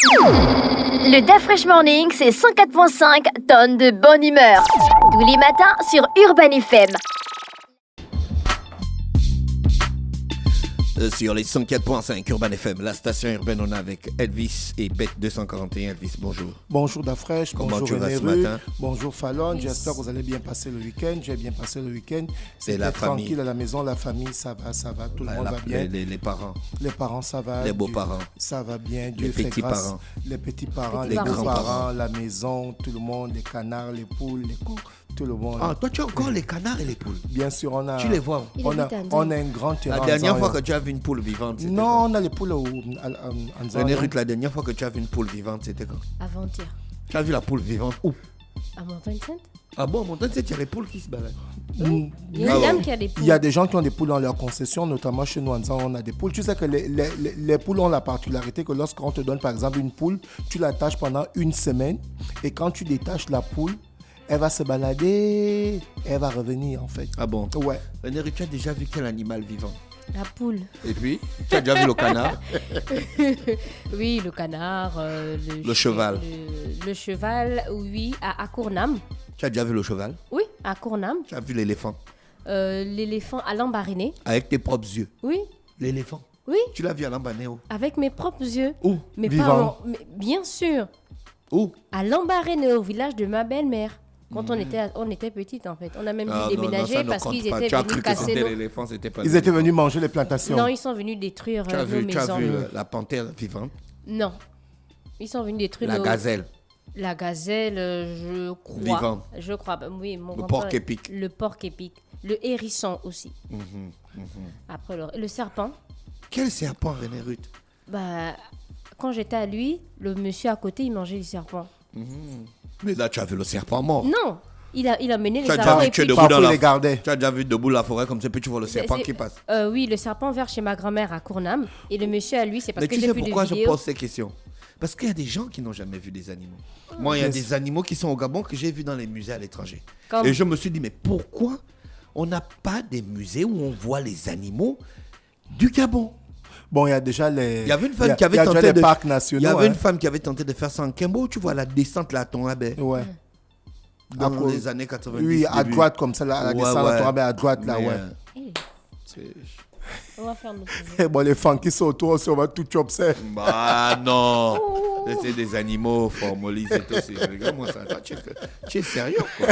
Le DAF Fresh Morning, c'est 104.5 tonnes de bonne humeur. Tous les matins sur Urban FM. Sur les 104.5 Urban FM, la station urbaine, on est avec Elvis et Bête 241. Elvis, bonjour. Bonjour Dafresh, bonjour tu vas René ce Rue, matin? bonjour Fallon, j'espère que vous allez bien passer le week-end. J'ai bien passé le week-end. C'est la famille. Tranquille à la maison, la famille, ça va, tout le monde va bien. Les parents. Les parents, ça va. Les beaux-parents. Ça va bien, Dieu Les fait petits grâce. parents. Les petits-parents, Les les grands-parents. grands-parents, la maison, tout le monde, les canards, les poules, les coqs, tout le monde. Ah, toi, tu as encore les canards et les poules. Bien sûr, on a... Tu les vois. On a un grand terrain. La dernière fois que tu as vu une poule vivante, c'était Non, quand? on a les poules en René Ruth, la dernière fois que tu as vu une poule vivante, c'était quand? Avant-hier. Tu as vu la poule vivante où? À Montagne-Sainte. Ah bon, mon il y a les poules qui se baladent. Il y a Ah une dame ouais. qui a des poules. Il y a des gens qui ont des poules dans leur concession, notamment chez nous en Anzan, on a des poules. Tu sais que les poules ont la particularité que lorsqu'on te donne par exemple une poule, tu l'attaches pendant une semaine et quand tu détaches la poule, elle va se balader, elle va revenir en fait. Ah bon? Ouais. René Ruth, tu as déjà vu quel animal vivant? La poule. Et puis, tu as déjà vu le canard? Oui, le canard. Le cheval. Le cheval, oui, à Cournam. Tu as déjà vu le cheval? Oui, à Cournam. Tu as vu l'éléphant? L'éléphant à Lambaréné. Avec tes propres yeux. Oui, L'éléphant? oui, Tu l'as vu à Lambaréné? avec mes propres yeux. Où? Mais Vivant. mais bien sûr, Où? à Lambaréné, au village de ma belle-mère. Quand on était petite en fait. On a même dû déménager parce qu'ils étaient Tu as venus cru que casser c'était nos... l'éléphant, c'était pas Ils étaient venus manger les plantations. Non, ils sont venus détruire Tu as nos vu, maisons. la panthère vivante? Non. Ils sont venus détruire La nos... gazelle? La gazelle, je crois. Vivante. Je crois. Oui, mon Le grand-père- porc épic. Le porc épic. Le hérisson aussi. Après, le serpent. Quel serpent, René Ruth? Bah, quand j'étais à lui, le monsieur à côté, il mangeait du serpent. Mais là, tu as vu le serpent mort. Non, il a mené les Tu as déjà serpents vu, et tu es puis... debout Parfois, dans ils la les gardaient. Tu as déjà vu debout la forêt comme ça, puis tu vois le serpent qui passe. Oui, le serpent vers chez ma grand-mère à Cournam. Et le monsieur à lui, c'est parce Mais que tu j'ai sais vu des pourquoi je vidéos. pose ces questions? Parce qu'il y a des gens qui n'ont jamais vu des animaux. Moi, il y a des animaux qui sont au Gabon que j'ai vus dans les musées à l'étranger. Comme- Et je me suis dit, mais pourquoi on n'a pas des musées où on voit les animaux du Gabon? Bon, il y a déjà les... Il y avait une femme qui il y avait a déjà tenté les de... parcs nationaux. Il y avait une hein. femme qui avait tenté de faire ça en Kembo. Tu vois la descente là à Tonabé Ouais. dans Après- les années 90. Oui, à début. droite comme ça, la Ouais, descente, ouais. on tombe à droite là, Mais, ouais. Eh, c'est- on va faire notre Eh, bon, les fans qui sont autour, aussi, on va tout chopser. Bah non. C'est des animaux formalisés. Regarde-moi ça. Toi, tu es sérieux quoi?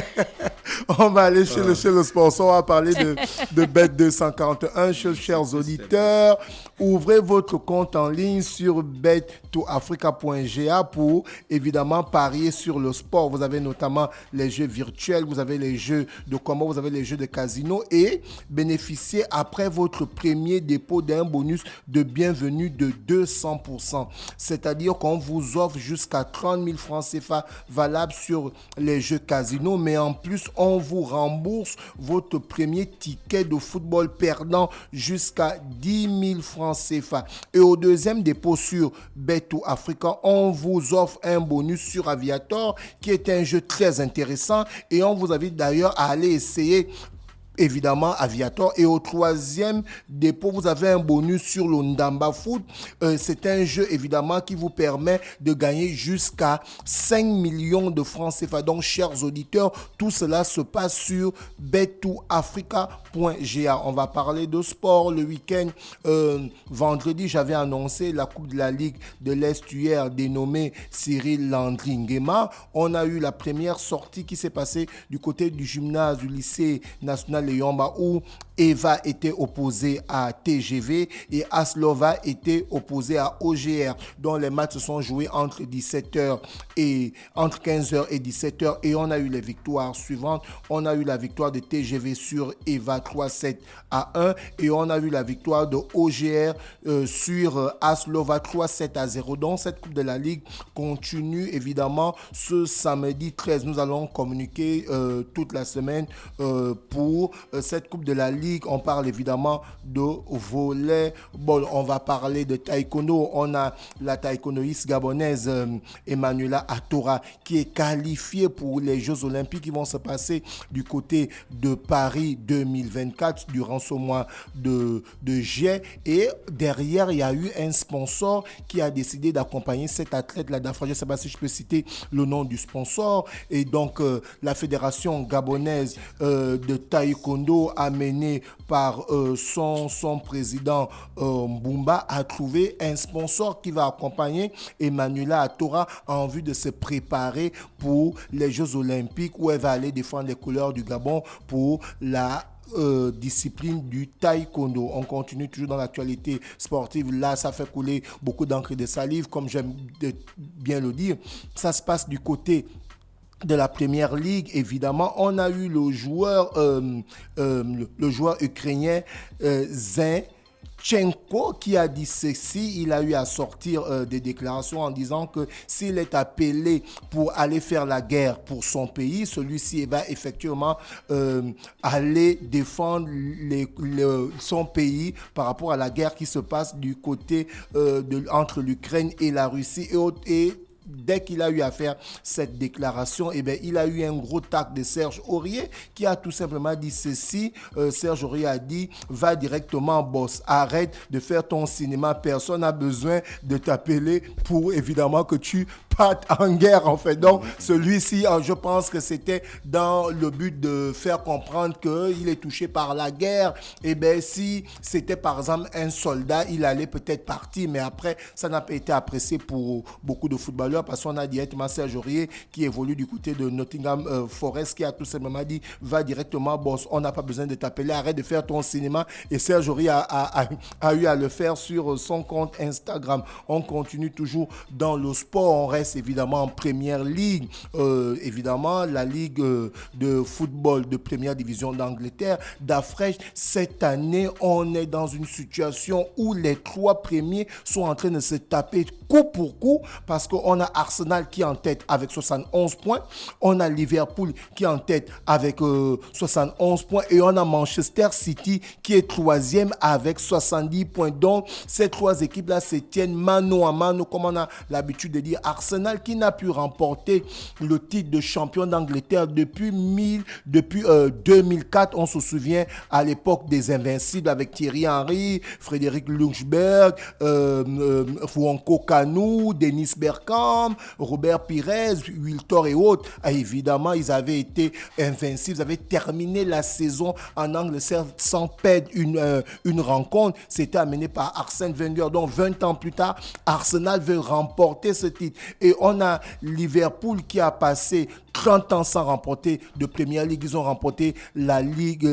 On va aller chez le sponsor, on va parler de Bet 241. Chers auditeurs, ouvrez votre compte en ligne sur bet2africa.ga pour évidemment parier sur le sport. Vous avez notamment les jeux virtuels, vous avez les jeux de combat, vous avez les jeux de casino et bénéficiez après votre premier dépôt d'un bonus de bienvenue de 200%. C'est-à-dire qu'on vous offre jusqu'à 30 000 francs CFA valables sur les jeux casino, mais en plus, on vous rembourse votre premier ticket de football perdant jusqu'à 10 000 francs CFA. Et au deuxième dépôt sur Bet2Africa, on vous offre un bonus sur Aviator qui est un jeu très intéressant et on vous invite d'ailleurs à aller essayer évidemment Aviator. Et au troisième dépôt, vous avez un bonus sur le Ndamba Foot. C'est un jeu évidemment qui vous permet de gagner jusqu'à 5 millions de francs CFA. Donc, chers auditeurs, tout cela se passe sur bet2africa.ga. On va parler de sport le week-end. Vendredi, j'avais annoncé la Coupe de la Ligue de l'Est hier dénommée Cyril Landry Nguema. On a eu la première sortie qui s'est passée du côté du gymnase du lycée national Yomba où Eva était opposée à TGV et Aslova était opposée à OGR. Donc les matchs se sont joués entre 17h et entre 15h et 17h et on a eu les victoires suivantes. On a eu la victoire de TGV sur Eva 3-7 à 1 et on a eu la victoire de OGR sur Aslova 3-7 à 0. Donc cette Coupe de la Ligue continue évidemment ce samedi 13. Nous allons communiquer toute la semaine pour cette Coupe de la Ligue. On parle évidemment de volleyball. On va parler de taekwondo. On a la taekwondoïste gabonaise Emmanuela Atora qui est qualifiée pour les Jeux Olympiques qui vont se passer du côté de Paris 2024. 2024 durant ce mois de juillet. Et derrière, il y a eu un sponsor qui a décidé d'accompagner cet athlète-là d'Afrique. Je ne sais pas si je peux citer le nom du sponsor. Et donc, la fédération gabonaise de taekwondo, amenée par son président Mbumba, a trouvé un sponsor qui va accompagner Emmanuela Atora en vue de se préparer pour les Jeux Olympiques où elle va aller défendre les couleurs du Gabon pour la discipline du taekwondo. On continue toujours dans l'actualité sportive. Là, ça fait couler beaucoup d'encre et de salive, comme j'aime bien le dire. Ça se passe du côté de la Première Ligue, évidemment. On a eu le joueur ukrainien Zinchenko qui a dit ceci. Il a eu à sortir des déclarations en disant que s'il est appelé pour aller faire la guerre pour son pays, celui-ci va effectivement aller défendre son pays par rapport à la guerre qui se passe du côté entre l'Ukraine et la Russie. Et dès qu'il a eu à faire cette déclaration, eh bien, il a eu un gros tac de Serge Aurier qui a tout simplement dit ceci. Serge Aurier a dit, va directement, boss, arrête de faire ton cinéma, personne n'a besoin de t'appeler pour évidemment que tu partes en guerre en fait. Donc celui-ci, je pense que c'était dans le but de faire comprendre qu'il est touché par la guerre. Eh bien, si c'était par exemple un soldat, il allait peut-être partir, mais après, ça n'a pas été apprécié pour beaucoup de footballeurs parce qu'on a directement Serge Aurier qui évolue du côté de Nottingham Forest qui a tout simplement dit, va directement, boss, on n'a pas besoin de t'appeler, arrête de faire ton cinéma. Et Serge Aurier a eu à le faire sur son compte Instagram. On continue toujours dans le sport, on reste évidemment en Première Ligue, évidemment la Ligue de football de Première Division d'Angleterre, d'Afrique. Cette année, on est dans une situation où les 3 premiers sont en train de se taper coup pour coup parce qu'on a Arsenal qui est en tête avec 71 points, on a Liverpool qui est en tête avec 71 points et on a Manchester City qui est 3e avec 70 points. Donc, ces 3 équipes-là se tiennent mano à mano, comme on a l'habitude de dire. Arsenal qui n'a pu remporter le titre de champion d'Angleterre depuis 2004. On se souvient à l'époque des Invincibles avec Thierry Henry, Frédéric Ljungberg, Fuanco Canu, Dennis Bergkamp, Robert Pires, Wiltor et autres. Et évidemment, ils avaient été invincibles. Ils avaient terminé la saison en Angleterre sans perdre une rencontre. C'était amené par Arsène Wenger. Donc, 20 ans plus tard, Arsenal veut remporter ce titre. Et on a Liverpool qui a passé 30 ans sans remporter de Première Ligue. Ils ont remporté la Ligue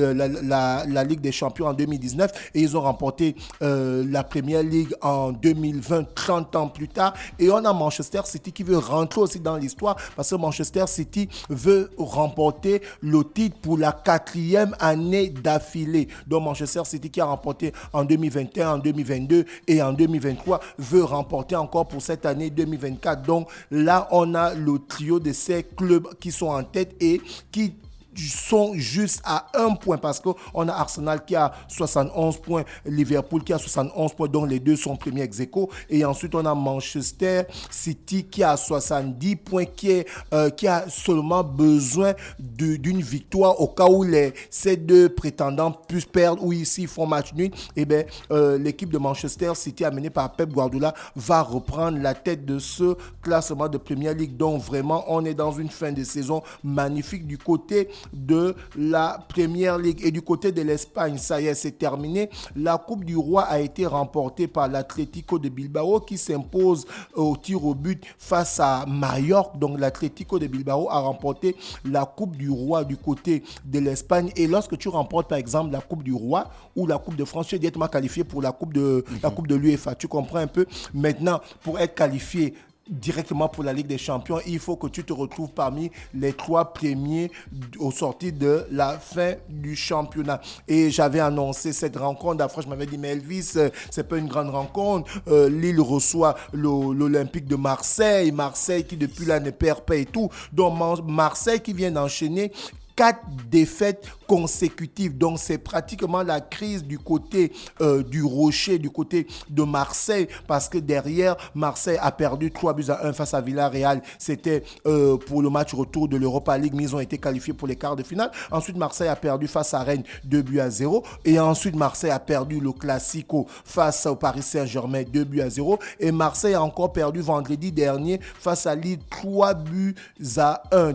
des Champions en 2019 et ils ont remporté la Première Ligue en 2020, 30 ans plus tard. Et on a Manchester City qui veut rentrer aussi dans l'histoire parce que Manchester City veut remporter le titre pour la 4e année d'affilée. Donc Manchester City qui a remporté en 2021, en 2022 et en 2023 veut remporter encore pour cette année 2024. Donc là, on a le trio de ces clubs qui sont en tête et qui sont juste à 1 point parce qu'on a Arsenal qui a 71 points, Liverpool qui a 71 points, dont les 2 sont premiers ex-aequo. Et ensuite, on a Manchester City qui a 70 points, qui a seulement besoin d'une victoire au cas où ces 2 prétendants puissent perdre ou ici ils font match nul. Et bien, l'équipe de Manchester City, amenée par Pep Guardiola, va reprendre la tête de ce classement de Premier League. Donc, vraiment, on est dans une fin de saison magnifique du côté de la Première Ligue. Et du côté de l'Espagne, ça y est, c'est terminé. La Coupe du Roi a été remportée par l'Atlético de Bilbao qui s'impose au tir au but face à Mallorca. Donc l'Atlético de Bilbao a remporté la Coupe du Roi du côté de l'Espagne. Et lorsque tu remportes par exemple la Coupe du Roi ou la Coupe de France, tu es directement qualifié pour la Coupe de l'UEFA. Tu comprends un peu? Maintenant, pour être qualifié directement pour la Ligue des Champions, il faut que tu te retrouves parmi les 3 premiers au sorti de la fin du championnat. Et j'avais annoncé cette rencontre. Après, je m'avais dit, mais Elvis, c'est pas une grande rencontre. Lille reçoit l'Olympique de Marseille. Marseille qui depuis là ne perd pas et tout. Donc Marseille qui vient d'enchaîner 4 défaites consécutives. Donc, c'est pratiquement la crise du côté du Rocher, du côté de Marseille, parce que derrière, Marseille a perdu 3-1 face à Villarreal. C'était pour le match retour de l'Europa League, mais ils ont été qualifiés pour les quarts de finale. Ensuite, Marseille a perdu face à Rennes 2-0. Et ensuite, Marseille a perdu le Classico face au Paris Saint-Germain 2-0. Et Marseille a encore perdu vendredi dernier face à Lille 3-1.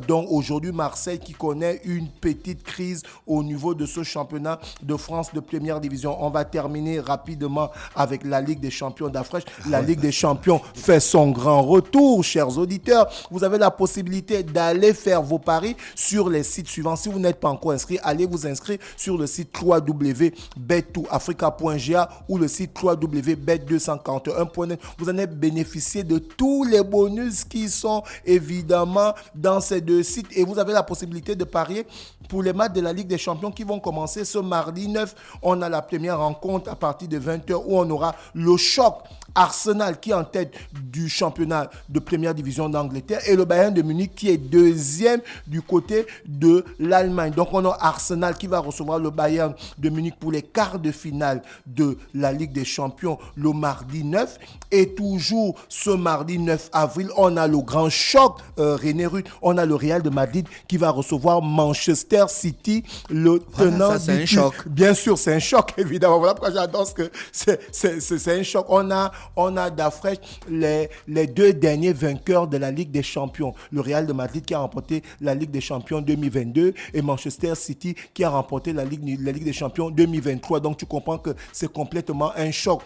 Donc aujourd'hui, Marseille qui connaît une petite crise au niveau de ce championnat de France de première division. On va terminer rapidement avec la Ligue des champions d'Afrique. La Ligue des champions fait son grand retour, chers auditeurs. Vous avez la possibilité d'aller faire vos paris sur les sites suivants. Si vous n'êtes pas encore inscrit, allez vous inscrire sur le site www.bet2africa.ga ou le site www.bet241.net. Vous allez bénéficier de tous les bonus qui sont évidemment dans ces deux sites et vous avez la possibilité de parier pour les matchs de la Ligue des champions qui vont commencer ce mardi 9. On a la première rencontre à partir de 20h où on aura le choc Arsenal qui est en tête du championnat de première division d'Angleterre et le Bayern de Munich qui est deuxième du côté de l'Allemagne. Donc on a Arsenal qui va recevoir le Bayern de Munich pour les quarts de finale de la Ligue des champions le mardi 9. Et toujours ce mardi 9 avril, on a le grand choc, René Ruth, on a le Real de Madrid qui va recevoir Manchester City, le tenant. Voilà, ça, c'est un choc. Bien sûr, c'est un choc, évidemment. Voilà pourquoi j'adore ce que c'est un choc. On a d'afresh les deux derniers vainqueurs de la Ligue des Champions. Le Real de Madrid qui a remporté la Ligue des Champions 2022 et Manchester City qui a remporté la Ligue des Champions 2023. Donc tu comprends que c'est complètement un choc.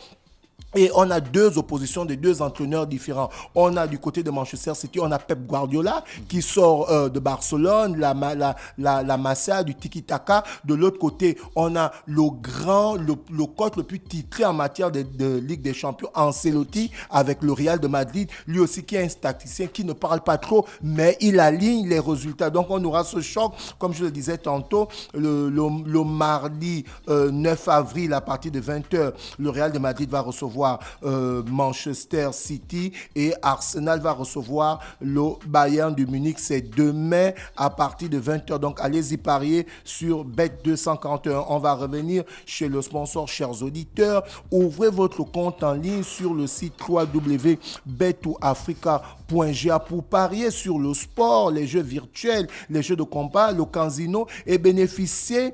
Et on a deux oppositions de deux entraîneurs différents. On a du côté de Manchester City, on a Pep Guardiola qui sort de Barcelone, la Masia, du Tiki-Taka. De l'autre côté, on a le coach le plus titré en matière de Ligue des Champions, Ancelotti, avec le Real de Madrid. Lui aussi qui est un statisticien qui ne parle pas trop, mais il aligne les résultats. Donc on aura ce choc, comme je le disais tantôt, le mardi 9 avril à partir de 20h, le Real de Madrid va recevoir Manchester City et Arsenal va recevoir le Bayern de Munich. C'est demain à partir de 20h. Donc allez-y parier sur Bet241. On va revenir chez le sponsor, chers auditeurs. Ouvrez votre compte en ligne sur le site www.bet2africa.ga pour parier sur le sport, les jeux virtuels, les jeux de combat, le casino et bénéficier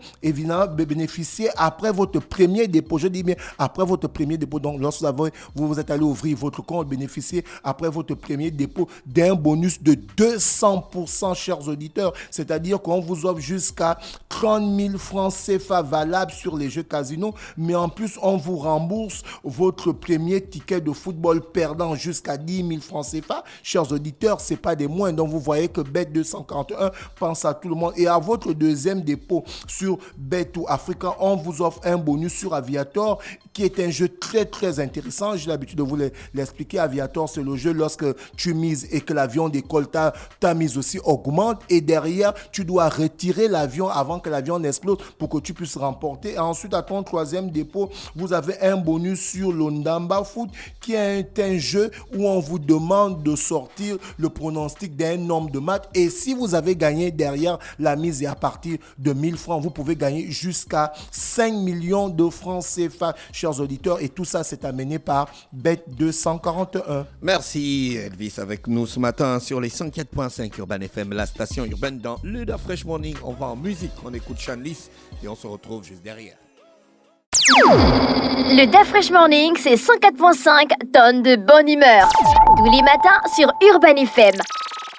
après votre premier dépôt. Je dis bien après votre premier dépôt. Donc lorsque vous êtes allé ouvrir votre compte, bénéficier après votre premier dépôt d'un bonus de 200%, chers auditeurs. C'est-à-dire qu'on vous offre jusqu'à 30 000 francs CFA valables sur les jeux casino, mais en plus, on vous rembourse votre premier ticket de football perdant jusqu'à 10 000 francs CFA. Chers auditeurs, ce n'est pas des moindres. Donc, vous voyez que Bet241 pense à tout le monde. Et à votre deuxième dépôt sur Bet2Africa, on vous offre un bonus sur Aviator qui est un jeu très, très intéressant. J'ai l'habitude de vous l'expliquer. Aviator, c'est le jeu lorsque tu mises et que l'avion décolle, ta mise aussi augmente. Et derrière, tu dois retirer l'avion avant que l'avion n'explose pour que tu puisses remporter. Et ensuite, à ton troisième dépôt, vous avez un bonus sur le Ndamba Foot qui est un jeu où on vous demande de sortir le pronostic d'un nombre de matchs. Et si vous avez gagné derrière la mise et à partir de 1000 francs, vous pouvez gagner jusqu'à 5 millions de francs CFA, chers auditeurs. Et tout ça, c'est amené par Bet241. Merci Elvis avec nous ce matin sur les 104.5 Urban FM, la station urbaine dans le Da Fresh Morning. On va en musique, on écoute Chanlis et on se retrouve juste derrière. Le Da Fresh Morning, c'est 104.5 tonnes de bonne humeur. Tous les matins sur Urban FM.